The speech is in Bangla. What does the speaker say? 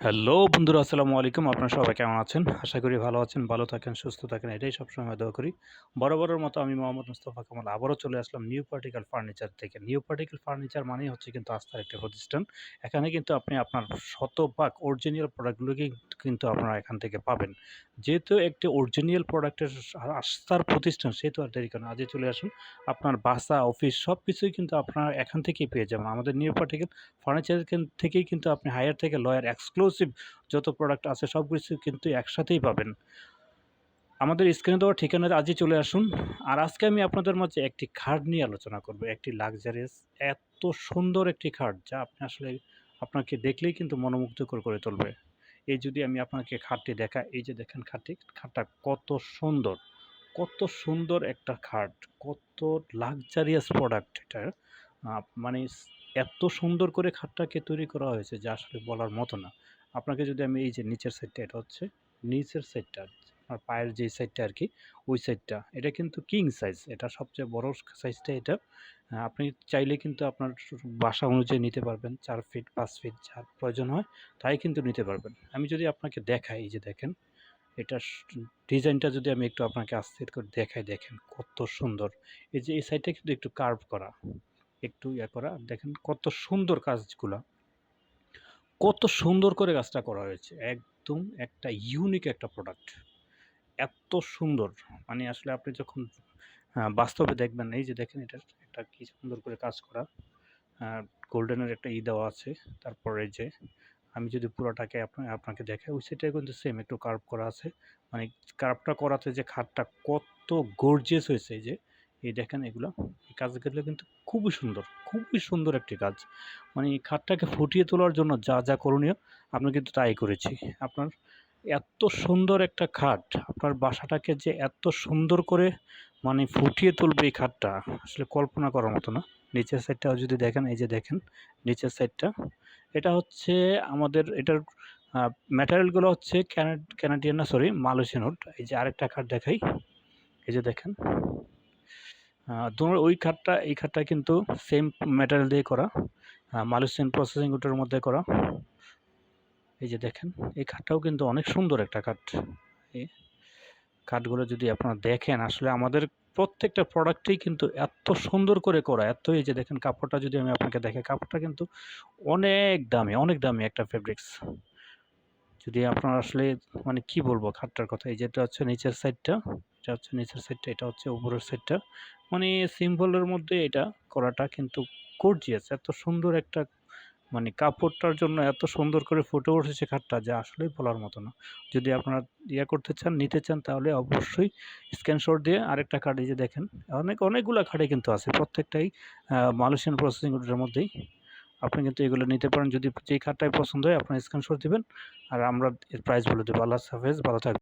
হ্যালো বন্ধুরা, আসসালামু আলাইকুম। আপনারা সবাই কেমন আছেন? আশা করি ভালো আছেন, ভালো থাকেন, সুস্থ থাকেন, এটাই সবসময় দোয়া করি। বরাবরের মতো আমি মোহাম্মদ মুস্তফা কামাল আবারও চলে আসলাম নিউ পার্টিক্যাল ফার্নিচার থেকে। নিউ পার্টিক্যাল ফার্নিচার মানেই হচ্ছে কিন্তু আস্থার একটি প্রতিষ্ঠান। এখানে কিন্তু আপনি আপনার শতভাগ অরিজিনাল প্রোডাক্টগুলোকেই কিন্তু আপনারা এখান থেকে পাবেন। যেহেতু একটি অরিজিনাল প্রোডাক্টের আস্থার প্রতিষ্ঠান, সেহেতু আর দেরি কেন? আজই চলে আসুন। আপনার বাসা, অফিস সবকিছুই কিন্তু আপনারা এখান থেকেই পেয়ে যাবেন। আমাদের নিউ পার্টিক্যাল ফার্নিচার থেকেই কিন্তু আপনি হায়ার থেকে লয়ার এক্সক্লুসিভ যত প্রোডাক্ট আছে সবকিছু কিন্তু একসাথেই পাবেন। আমাদের স্ক্রিনে দেওয়া ঠিকানায় আজই চলে আসুন। আর আজকে আমি আপনাদের মাঝে একটি খাট নিয়ে আলোচনা করব। একটি লাক্সারিয়াস এত সুন্দর একটি খাট, যা আপনি আসলে আপনাকে দেখলেই কিন্তু মনোমুগ্ধকর করে তুলবে। এই যদি আমি আপনাকে খাটটি দেখাই, এই যে দেখেন খাটটি, খাটটা কত সুন্দর, কত সুন্দর একটা খাট, কত লাক্সারিয়াস প্রোডাক্ট এটা। মানে এত সুন্দর করে খাটটাকে তৈরি করা হয়েছে যা আসলে বলার মতো না। আপনাকে যদি আমি এই যে নিচের সাইডটা, এটা হচ্ছে নিচের সাইডটা, আপনার পায়ের যে সাইডটা আরকি, ওই সাইডটা। এটা কিন্তু কিং সাইজ। এটা সবচেয়ে বড় সাইজটা এটা। আপনি চাইলে কিন্তু আপনার বাসা অনুযায়ী নিতে পারবেন। ৪ ফিট, ৫ ফিট যা প্রয়োজন হয় তাই কিন্তু নিতে পারবেন। আমি যদি আপনাকে দেখাই, এই যে দেখেন, এটার ডিজাইনটা যদি আমি একটু আপনাকে আস্তে করে দেখাই, দেখেন কত সুন্দর। এই যে এই সাইডটা কিন্তু একটু কার্ভ করা, একটু করা। দেখেন কত সুন্দর কাজগুলা। কত সুন্দর করে কাজটা করা হয়েছে। একদম একটা ইউনিক একটা প্রোডাক্ট। এত সুন্দর, মানে আসলে আপনি যখন বাস্তবে দেখবেন, এই যে দেখেন এটার একটা কি সুন্দর করে কাজ করা। আ গোল্ডেনের একটা দেওয়া আছে। তারপরে এই যে আমি যদি পুরাটাকে আপনাকে দেখাই, ওই সাইডটায় কিন্তু সেম একটু কার্ভ করা আছে। মানে কার্ভটা করাতে যে খাটটা কত গর্জিয়াস হয়েছে, এই যে এই দেখেন এগুলো। এই কাজগুলো কিন্তু খুবই সুন্দর একটি কাজ। মানে এই খাটটাকে ফুটিয়ে তোলার জন্য যা, যা করণীয় আমি কিন্তু তাই করেছি। আপনার এত সুন্দর একটা খাট, আপনার বাসাটাকে যে এত সুন্দর করে মানে ফুটিয়ে তুলবে এই খাটটা, আসলে কল্পনা করার মতো না। নিচের সাইডটাও যদি দেখেন, এই যে দেখেন নিচের সাইডটা। এটা হচ্ছে আমাদের এটার ম্যাটেরিয়ালগুলো হচ্ছে কানাডিয়ান না, সরি, মালয়েশিয়ান উড। এই যে আরেকটা খাট দেখাই, এই যে দেখেন। ওই খাটটা এই খাটটা কিন্তু সেম ম্যাটেরিয়াল দিয়ে করা। মালয়েশিয়ান প্রসেসিং উডের মধ্যে করা। এই যে দেখেন, এই খাটটাও কিন্তু অনেক সুন্দর একটা খাট। এই খাটগুলো যদি আপনারা দেখেন, আসলে আমাদের প্রত্যেকটা প্রোডাক্টেই কিন্তু এত সুন্দর করে করা। এই যে দেখেন কাপড়টা যদি আমি আপনাকে দেখাই, কাপড়টা কিন্তু অনেক দামি একটা ফেব্রিক্স। যদি আপনার আসলে মানে কি বলবো খাটটার কথা, এই যে এটা হচ্ছে নিচের সাইডটা, এটা হচ্ছে উপরের সাইডটা। মানে সিম্পলের মধ্যে এটা করাটা কিন্তু গর্জিয়াস। এত সুন্দর একটা, মানে কাপড়টার জন্য এত সুন্দর করে ফুটে উঠেছে খাটটা, যা আসলেই বলার মতো না। যদি আপনারা করতে চান, নিতে চান, তাহলে অবশ্যই স্ক্রিনশট দিয়ে আরেকটা খাট, এই যে দেখেন, অনেকগুলা খাটই কিন্তু আছে। প্রত্যেকটাই মালয়েশিয়ান প্রসেসিং এর মধ্যেই। আপনি কিন্তু এগুলো নিতে পারেন। যদি যেই খাটটাই পছন্দ হয় আপনার স্ক্রিনশট দিবেন, আর আমরা এর প্রাইস বলে দেব। আল্লাহ হাফেজ, ভালো থাকবেন।